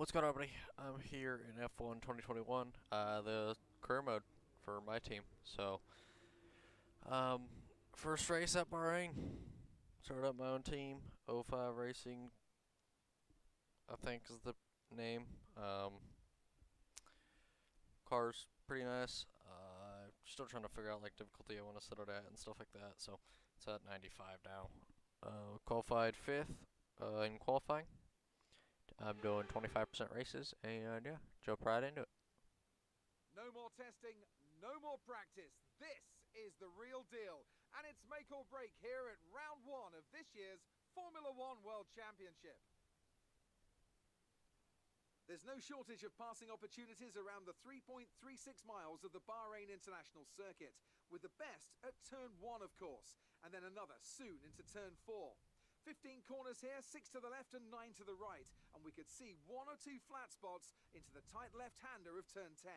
What's going on, everybody? I'm here in F1 2021, the career mode for my team. So, first race at Bahrain. Started up my own team. 05 Racing, I think is the name. Car's pretty nice. Still trying to figure out like difficulty I want to set it at and stuff like that. So, it's at 95 now. Qualified 5th in qualifying. I'm doing 25% races, and yeah, jump right into it. No more testing, no more practice. This is the real deal. And it's make or break here at round one of this year's Formula One World Championship. There's no shortage of passing opportunities around the 3.36 miles of the Bahrain International Circuit, with the best at turn 1, of course, and then another soon into turn 4. 15 corners here, 6 to the left and 9 to the right, and we could see 1 or 2 flat spots into the tight left-hander of turn 10.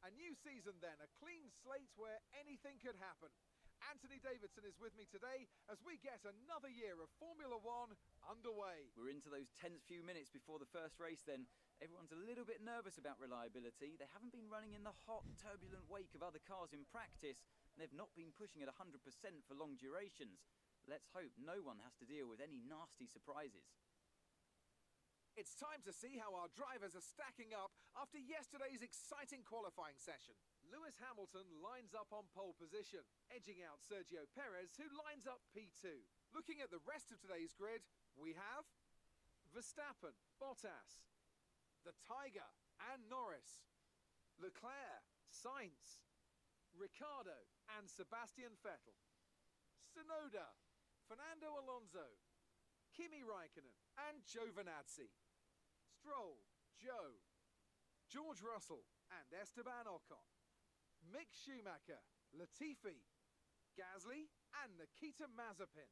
A new season then, a clean slate where anything could happen. Anthony Davidson is with me today as we get another year of Formula One underway. We're into those tense few minutes before the first race then. Everyone's a little bit nervous about reliability. They haven't been running in the hot, turbulent wake of other cars in practice, and they've not been pushing at 100% for long durations. Let's hope no one has to deal with any nasty surprises. It's time to see how our drivers are stacking up after yesterday's exciting qualifying session. Lewis Hamilton lines up on pole position, edging out Sergio Perez, who lines up P2. Looking at the rest of today's grid, we have Verstappen, Bottas, the Tiger and Norris, Leclerc, Sainz, Ricciardo and Sebastian Vettel, Tsunoda, Fernando Alonso, Kimi Raikkonen and Giovinazzi, Stroll, Joe, George Russell and Esteban Ocon, Mick Schumacher, Latifi, Gasly and Nikita Mazepin.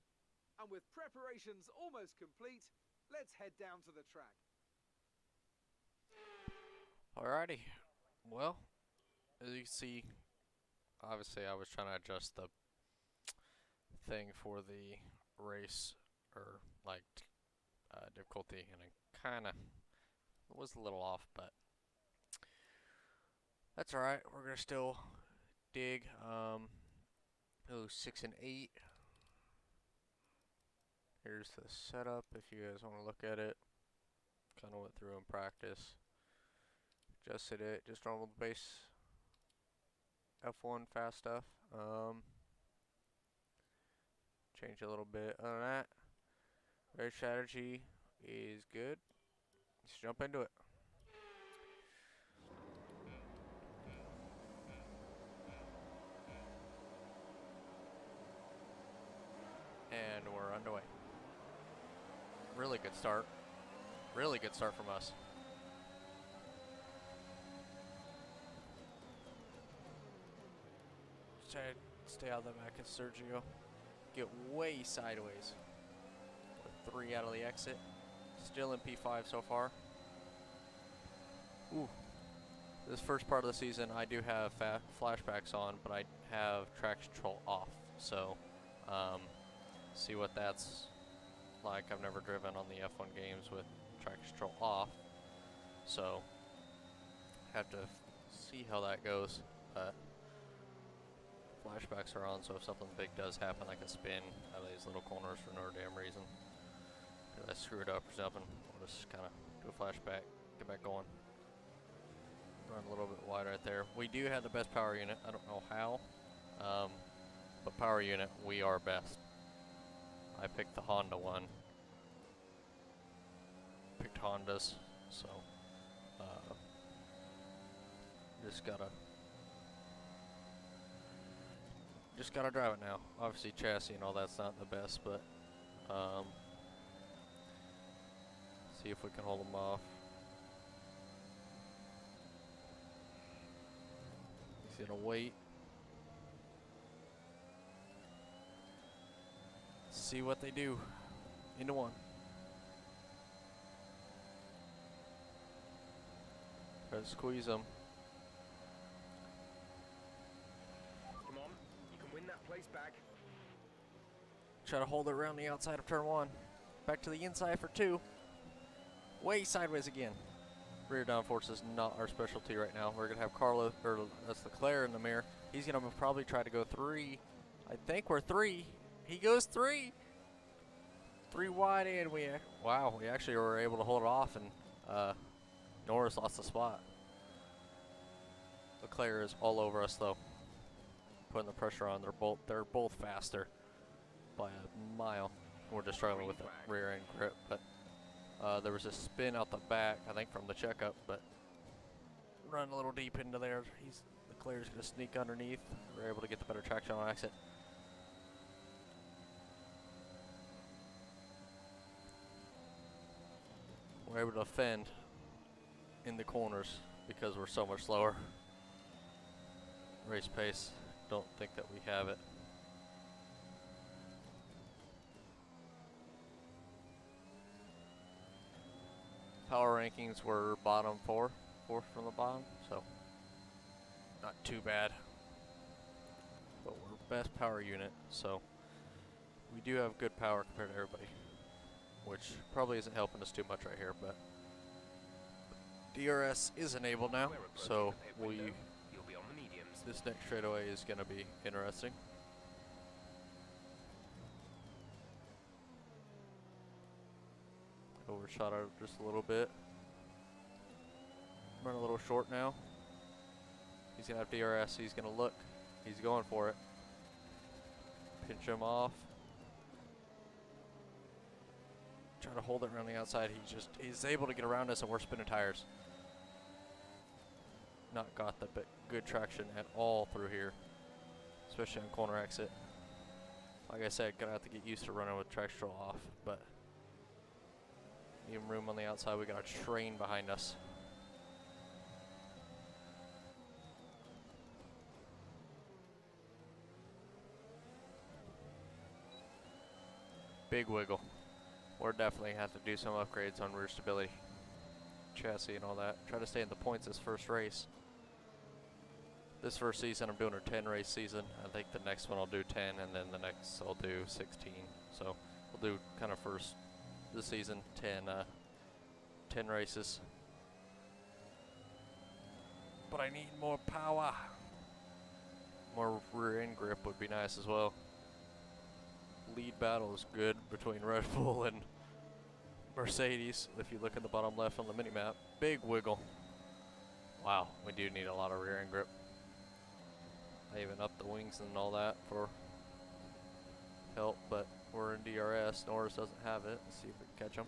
And with preparations almost complete, let's head down to the track. Alrighty. Well, as you can see, obviously I was trying to adjust the thing for the race, or like difficulty, and it kind of was a little off, but that's alright. We're gonna still dig. 6 and 8. Here's the setup if you guys want to look at it. Kind of went through in practice. Adjusted it, just normal base F1 fast stuff. Change a little bit. Other than that, race strategy is good. Let's jump into it. And we're underway. Really good start. Really good start from us. Just try to stay out of the back of Sergio. Get way sideways. With 3 out of the exit. Still in P5 so far. Ooh. This first part of the season, I do have flashbacks on, but I have traction control off. So, see what that's like. I've never driven on the F1 games with traction control off, so have to see how that goes. But flashbacks are on, so if something big does happen, I can spin out of these little corners for no damn reason. If I screw it up or something, I'll just kind of do a flashback, get back going. Run a little bit wide right there. We do have the best power unit. I don't know how, but power unit, we are best. I picked the Honda one. Picked Hondas, so just gotta drive it now. Obviously, chassis and all that's not the best, but see if we can hold them off. He's gonna wait. See what they do. Into one. Try to squeeze them. Come on, you can win that place back. Try to hold it around the outside of turn 1. Back to the inside for 2. Way sideways again. Rear downforce is not our specialty right now. We're going to have Carlos, or that's Leclerc in the mirror. He's going to probably try to go 3. I think we're 3. He goes 3. 3 wide, and we actually were able to hold it off, and Norris lost the spot. Leclerc is all over us though, putting the pressure on. They're both faster by a mile. We're just struggling with the rear end grip, but there was a spin out the back, I think from the checkup, but run a little deep into there. Leclerc's gonna sneak underneath. We're able to get the better traction on exit. We're able to defend in the corners because we're so much slower. Race pace, don't think that we have it. Power rankings were bottom 4, 4th from the bottom, so not too bad. But we're best power unit, so we do have good power compared to everybody, which probably isn't helping us too much right here, but DRS is enabled now, so this next straightaway is going to be interesting. Overshot her just a little bit. Run a little short now. He's going to have DRS. He's going to look. He's going for it. Pinch him off. Try to hold it around the outside. He's able to get around us, and we're spinning tires. Not got the good traction at all through here, especially on corner exit. Like I said, gonna have to get used to running with traction control off, but even room on the outside. We got a train behind us. Big wiggle. We're definitely have to do some upgrades on rear stability, chassis and all that. Try to stay in the points this first race. This first season I'm doing a 10 race season. I think the next one I'll do 10, and then the next I'll do 16. So we'll do kind of first this season 10 races. But I need more power. More rear end grip would be nice as well. Lead battle is good between Red Bull and Mercedes. If you look at the bottom left on the mini map, big wiggle. Wow, we do need a lot of rear end grip. I even up the wings and all that for help, but we're in DRS. Norris doesn't have it. Let's see if we can catch him.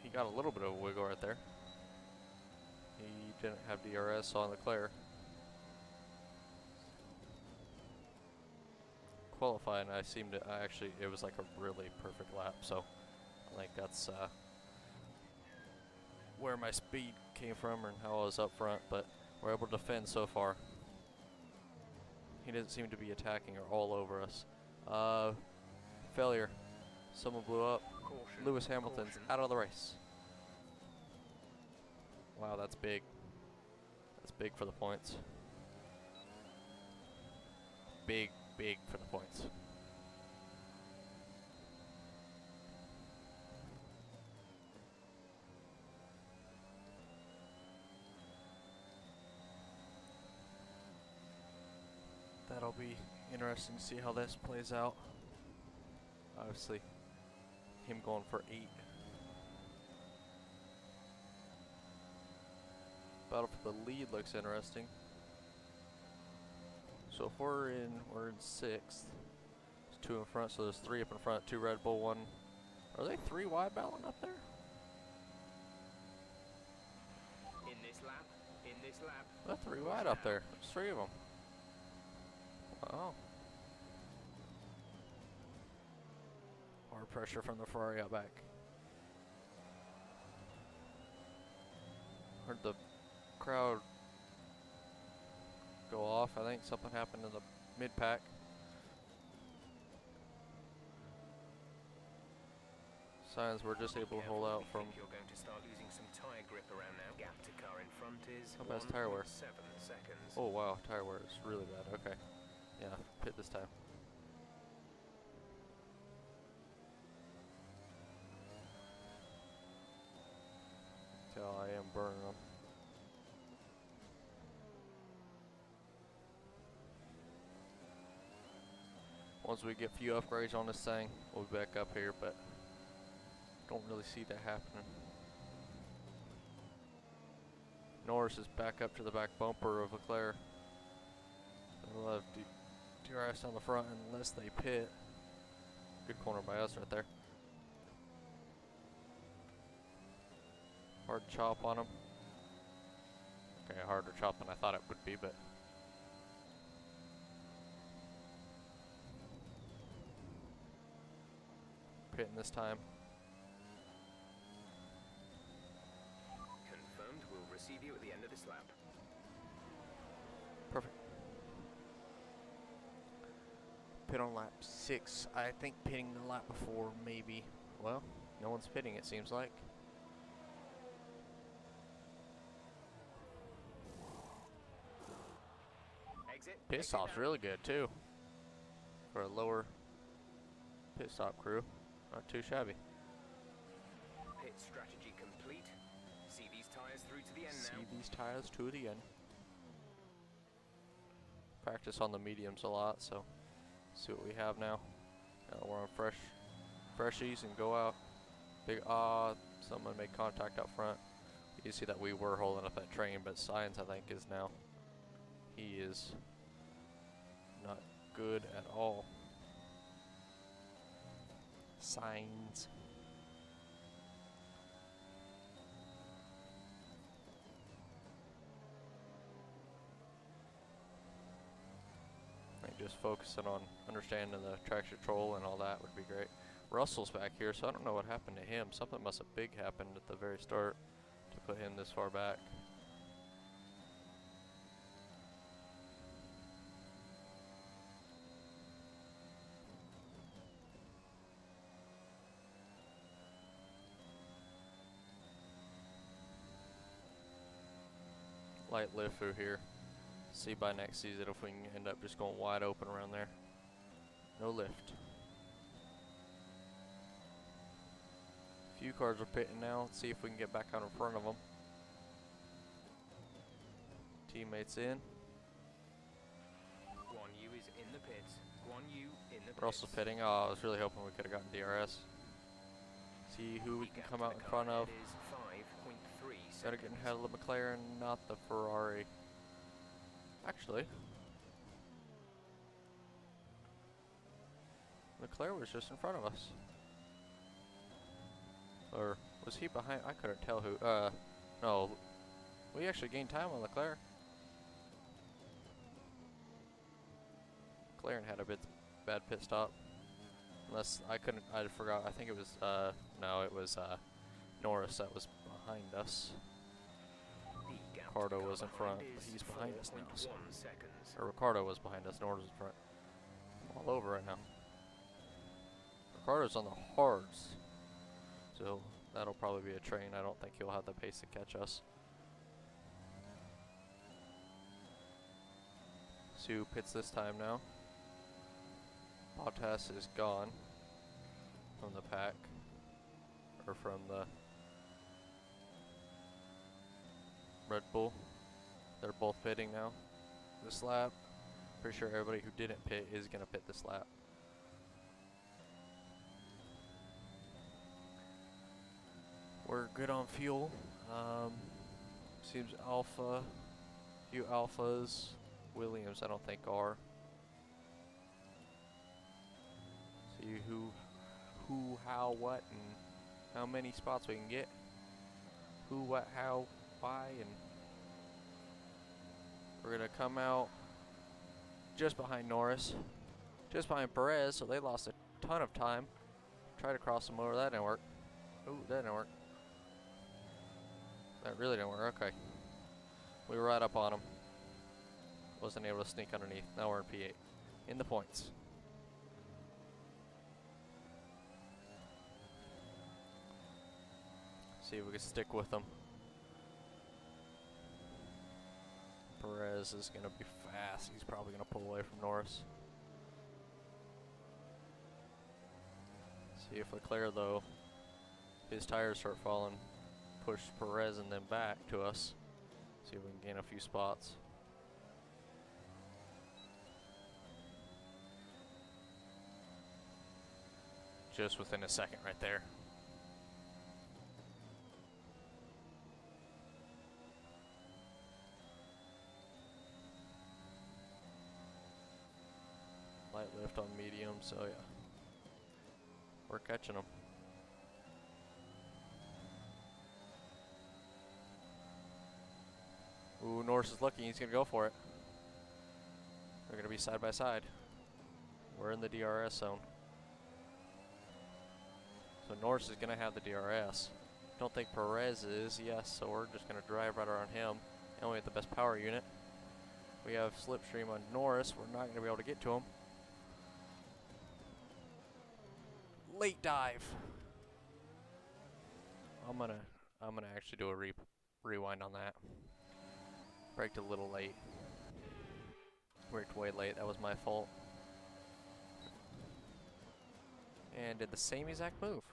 He got a little bit of a wiggle right there. He didn't have DRS on Leclerc. Qualifying, it was like a really perfect lap, so I think that's where my speed came from and how I was up front, but we're able to defend so far. He doesn't seem to be attacking or all over us. Failure. Someone blew up. Caution. Lewis Hamilton's out of the race. Wow, that's big. That's big for the points. Big for the points. That'll be interesting to see how this plays out. Obviously, him going for 8. Battle for the lead looks interesting. So if we're in 6th. There's 2 in front, so there's 3 up in front, 2 Red Bull, 1. Are they 3 wide battling up there? In this lap. They're 3 wide up there. There's 3 of them. Wow. Hard pressure from the Ferrari out back. Heard the crowd go off. I think something happened in the mid-pack. Signs we're just able to hold out from You're going to start losing some tyre grip around now. Gap to car in front is How bad's tire wear? 1.7 seconds. Oh wow, tire wear is really bad. Okay. Yeah, pit this time. Tell I am burning them. Once we get a few upgrades on this thing, we'll be back up here, but don't really see that happening. Norris is back up to the back bumper of Leclerc. We'll have DRS on the front unless they pit. Good corner by us right there. Hard chop on him. Okay, harder chop than I thought it would be, but pitting this time. Confirmed, we'll receive you at the end of this lap. Perfect. Pit on lap 6. I think pitting the lap before, maybe. Well, no one's pitting, it seems like. Exit. Pit exit stop's now. really good too. For a lower pit stop crew. Not too shabby. Pit strategy complete. See these tyres through to the end See now. these tires to the end. Practice on the mediums a lot, so see what we have now. We're on freshies and go out. Big someone made contact up front. You see that we were holding up that train, but Science I think is now. He is not good at all. Signs. Like just focusing on understanding the traction control and all that would be great. Russell's back here, so I don't know what happened to him. Something must have big happened at the very start to put him this far back. Light lift through here. See by next season if we can end up just going wide open around there. No lift. Few cars are pitting now. Let's see if we can get back out in front of them. Teammates in. Guan Yu is in the pits. Guan Yu in the pits. Russell's pitting. Oh, I was really hoping we could have gotten DRS. See who we can come out in front of. Is 5.3 Gotta get ahead of the McLaren, not the Ferrari. Actually, Leclerc was just in front of us. Or was he behind? I couldn't tell who. No. We actually gained time on Leclerc. McLaren had a bad pit stop. Unless I couldn't, I forgot. I think it was, no, it was Norris that was behind us. Ricardo was in front, but he's behind us now. So. Or Ricardo was behind us, Norris was in front. I'm all over right now. Ricardo's on the hards. So that'll probably be a train. I don't think he'll have the pace to catch us. See who pits this time now. Bottas is gone from the pack, or from the Red Bull. They're both pitting now this lap. Pretty sure everybody who didn't pit is going to pit this lap. We're good on fuel. Seems Alpha, few Alphas. Williams I don't think are. See who, how, what, and how many spots we can get. Who, what, how, why, and we're gonna come out just behind Norris, just behind Perez, so they lost a ton of time. Tried to cross them over, that didn't work. Ooh, that didn't work. That really didn't work. Okay, we were right up on them. Wasn't able to sneak underneath. Now we're in P8 in the points. See if we can stick with them. Perez is going to be fast. He's probably going to pull away from Norris. See if Leclerc, though, his tires start falling, push Perez and then back to us. See if we can gain a few spots. Just within a second right there. Light lift on medium, so yeah. We're catching them. Ooh, Norris is lucky. He's going to go for it. They're going to be side by side. We're in the DRS zone. So Norris is going to have the DRS. Don't think Perez is. Yes, so we're just going to drive right around him. And we have the best power unit. We have slipstream on Norris. We're not going to be able to get to him. Late dive. I'm gonna actually do a rewind on that. Braked a little late. Braked way late. That was my fault. And did the same exact move.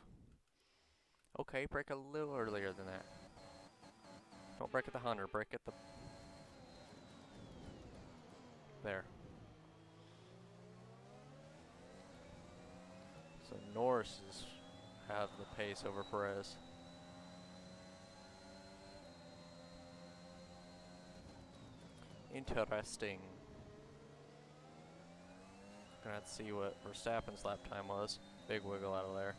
Okay, brake a little earlier than that. Don't brake at the 100, brake at the... There. So Norris have the pace over Perez. Interesting. Gonna have to see what Verstappen's lap time was. Big wiggle out of there.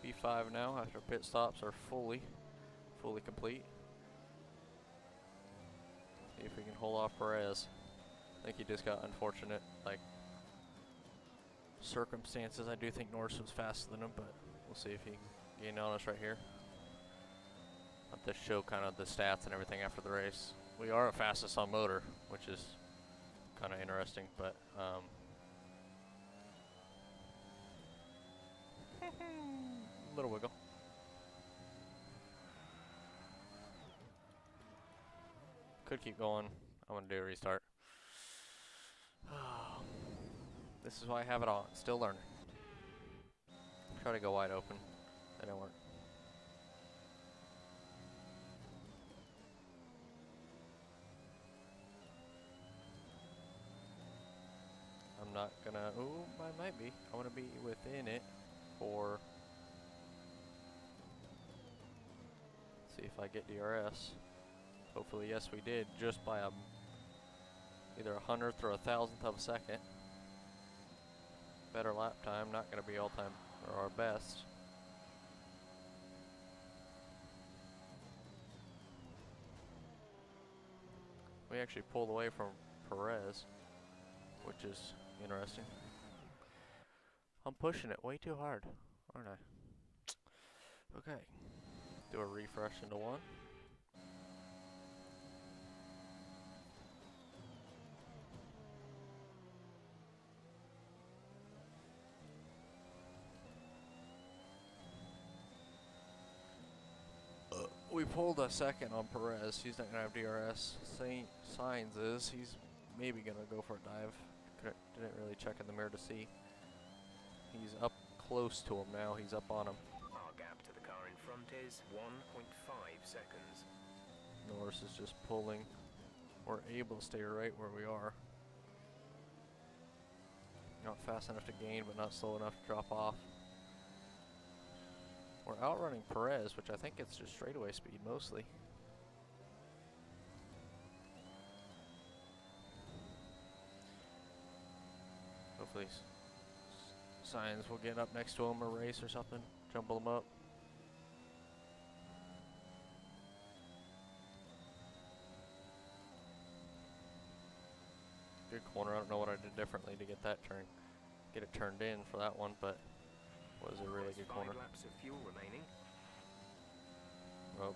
P5 now after pit stops are fully complete. See if we can hold off Perez. I think he just got unfortunate, like, circumstances. I do think Norris was faster than him, but we'll see if he can gain on us right here. I'll have to show kind of the stats and everything after the race. We are fastest on motor, which is kind of interesting, but little wiggle. Could keep going. I'm gonna do a restart. This is why I have it on. Still learning. Try to go wide open. That didn't work. I'm not gonna. Ooh, I might be. I want to be within it for. See if I get DRS. Hopefully, yes, we did, just by either a 100th or a 1,000th of a second. Better lap time, not going to be all time or our best. We actually pulled away from Perez, which is interesting. I'm pushing it way too hard, aren't I? Okay. Do a refresh into one. We pulled a second on Perez. He's not going to have DRS. Sainz is. He's maybe going to go for a dive. Didn't really check in the mirror to see. He's up close to him now. He's up on him. Our gap to the car in front is 1.5 seconds. Norris is just pulling. We're able to stay right where we are. Not fast enough to gain, but not slow enough to drop off. We're outrunning Perez, which I think it's just straightaway speed mostly. Hopefully Sainz will get up next to him or race or something, jumble him up. Good corner. I don't know what I did differently to get it turned in for that one, but was a really good corner. 5 laps of fuel remaining. Well,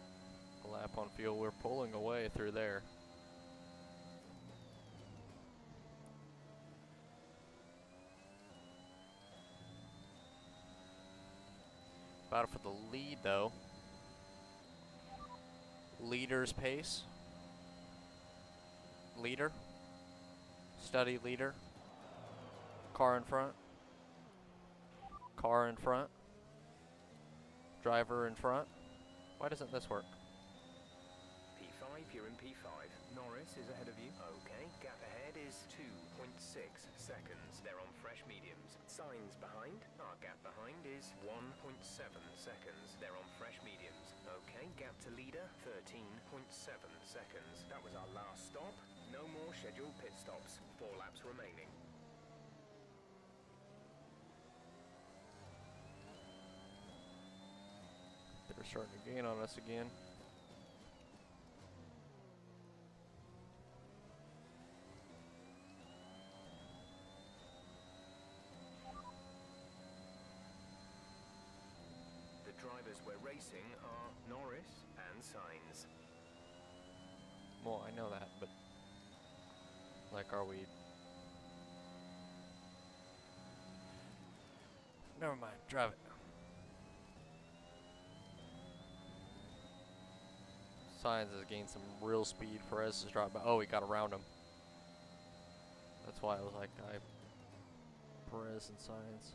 a lap on fuel. We're pulling away through there. Battle for the lead, though. leader's pace. Leader. Study leader. Car in front. Car in front. Driver in front. Why doesn't this work? P5, you're in P5. Norris is ahead of you. Okay, gap ahead is 2.6 seconds. They're on fresh mediums. Signs behind. Our gap behind is 1.7 seconds. They're on fresh mediums. Okay, gap to leader, 13.7 seconds. That was our last stop. No more scheduled pit stops. 4 laps remaining. They're starting to gain on us again. The drivers we're racing are Norris and Sainz. Well, I know that, but like, are we? Never mind. Drive it. Sainz has gained some real speed. Perez has dropped by. Oh, he got around him. That's why I was like, Perez and Sainz.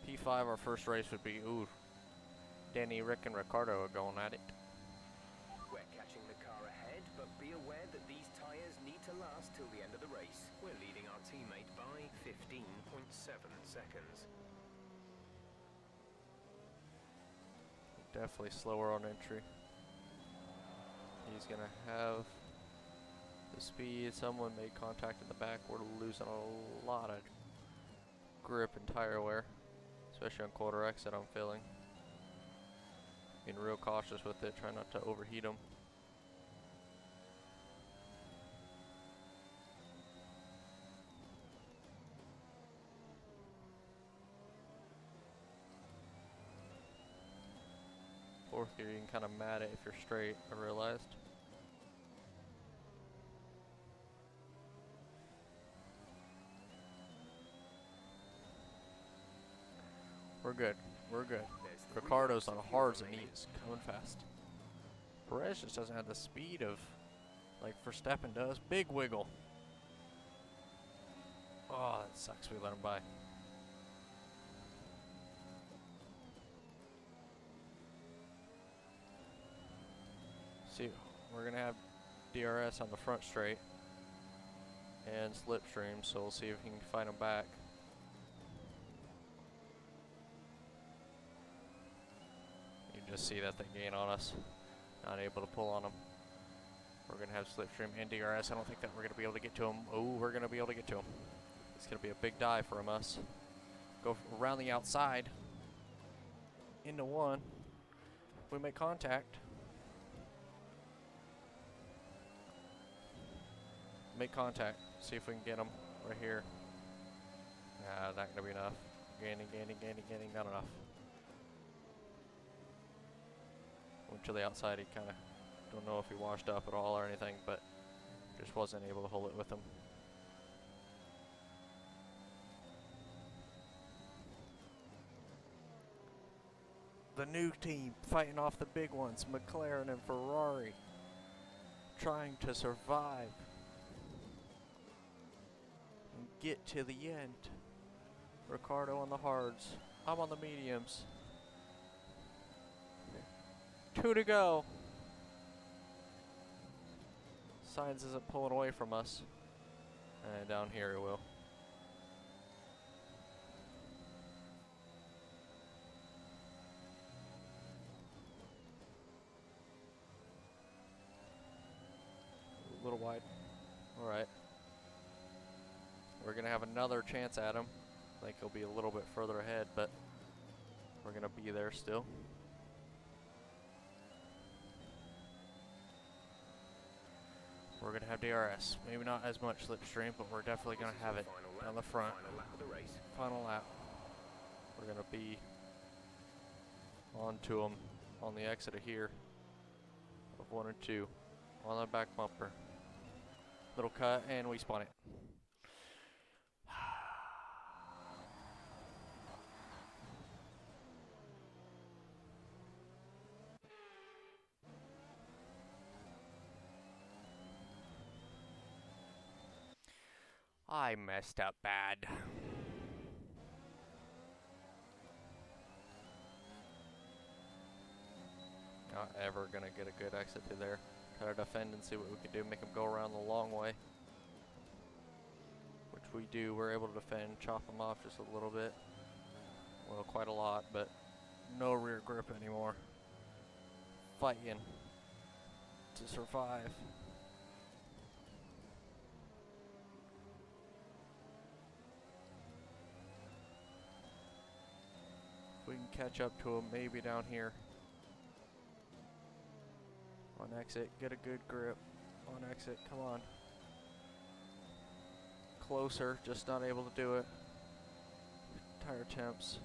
P5, our first race would be, ooh, Danny, Rick, and Ricardo are going at it. We're catching the car ahead, but be aware that these tyres need to last till the end of the race. We're leading our teammate by 15.7 seconds. Definitely slower on entry. He's gonna have the speed. Someone made contact in the back. We're losing a lot of grip and tire wear, especially on quarter exit. I'm feeling. Being real cautious with it, trying not to overheat them. Fourth gear, you can kind of mat it if you're straight, I realized. We're good. We're good. Ricardo's on hards and he's coming fast. Perez just doesn't have the speed of like Verstappen does. Big wiggle. Oh, that sucks. We let him by. See, we're gonna have DRS on the front straight and slipstream, so we'll see if he can find him back. You can just see that they gain on us. Not able to pull on him. We're gonna have slipstream and DRS. I don't think that we're gonna be able to get to him. Oh, we're gonna be able to get to him. It's gonna be a big dive from us. Go around the outside into one. We make contact. Make contact. See if we can get him right here. Nah, not gonna be enough. Gaining, not enough. Went to the outside. He kind of, don't know if he washed up at all or anything, but just wasn't able to hold it with him. The new team fighting off the big ones, McLaren and Ferrari, trying to survive and get to the end. Ricardo on the hards. I'm on the mediums. 2 to go. Sainz isn't pulling away from us. And down here it will. A little wide. Alright. We're going to have another chance at him. I think he'll be a little bit further ahead, but we're going to be there still. We're going to have DRS. Maybe not as much slipstream, but we're definitely going to have it down the front. Final lap. We're going to be onto them on the exit of here of 1 and 2 on the back bumper. Little cut, and we spun it. I messed up bad. Not ever gonna get a good exit through there. Try to defend and see what we can do. Make them go around the long way. Which we do. We're able to defend, chop them off just a little bit. Well, quite a lot, but no rear grip anymore. Fighting to survive. If we can catch up to them, maybe down here. On exit, get a good grip. On exit, come on. Closer, just not able to do it. Tire temps,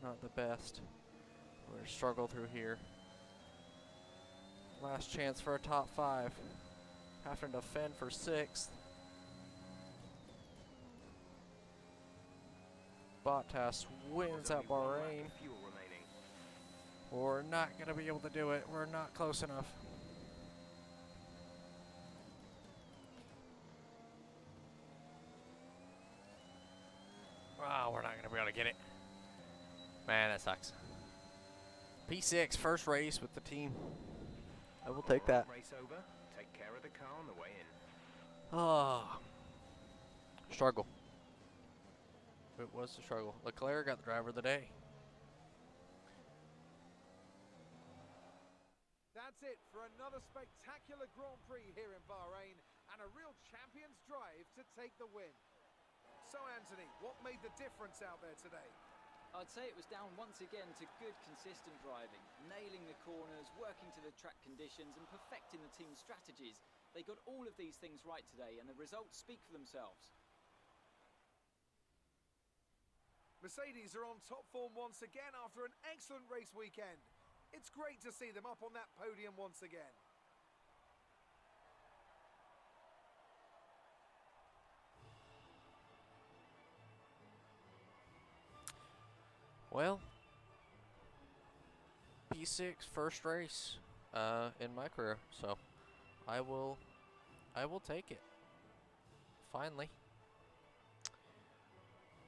not the best. We're gonna struggle through here. Last chance for a top 5. Having to defend for 6th. Bottas wins at Bahrain. Fuel remaining. We're not going to be able to do it. We're not close enough. Wow, we're not going to be able to get it. Man, that sucks. P6, first race with the team. I will take that. Race over. Take care of the car on the way in. Oh, struggle. It was a struggle. Leclerc got the driver of the day. That's it for another spectacular Grand Prix here in Bahrain and a real champion's drive to take the win. So, Anthony, what made the difference out there today? I'd say it was down once again to good, consistent driving, nailing the corners, working to the track conditions and perfecting the team's strategies. They got all of these things right today and the results speak for themselves. Mercedes are on top form once again after an excellent race weekend. It's great to see them up on that podium once again. Well, P6 first race in my career, so I will take it. Finally,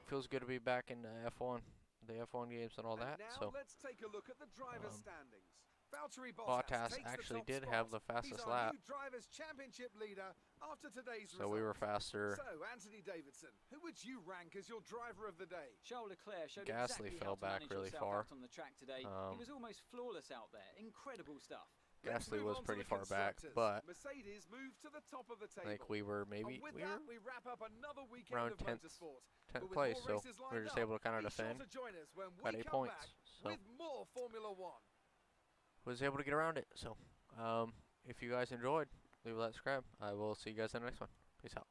feels good to be back in F1, the F1 games and all that. And now So let's take a look at the driver's standings. Valtteri Bottas takes actually the top did have spot. the fastest He's our lap. new drivers' championship leader after today's So we were results. faster. So, Anthony Davidson, who would you rank as your driver of the day? Charles Leclerc showed Gasly exactly fell how to back manage really himself far. out on the track today. He was almost flawless out there. Incredible stuff. Let's Gasly move was on to pretty the far back, constructors. but Mercedes moved to the top of the I table. think we were maybe And with we that, were we wrap up another weekend around of 10th motorsport. 10th But with place, more so races we lined were just up, able to kind of be sure defend. to join us when Got we 8 come points, back so with more Formula One. was able to get around it. So if you guys enjoyed, leave a like, subscribe. I will see you guys in the next one. Peace out.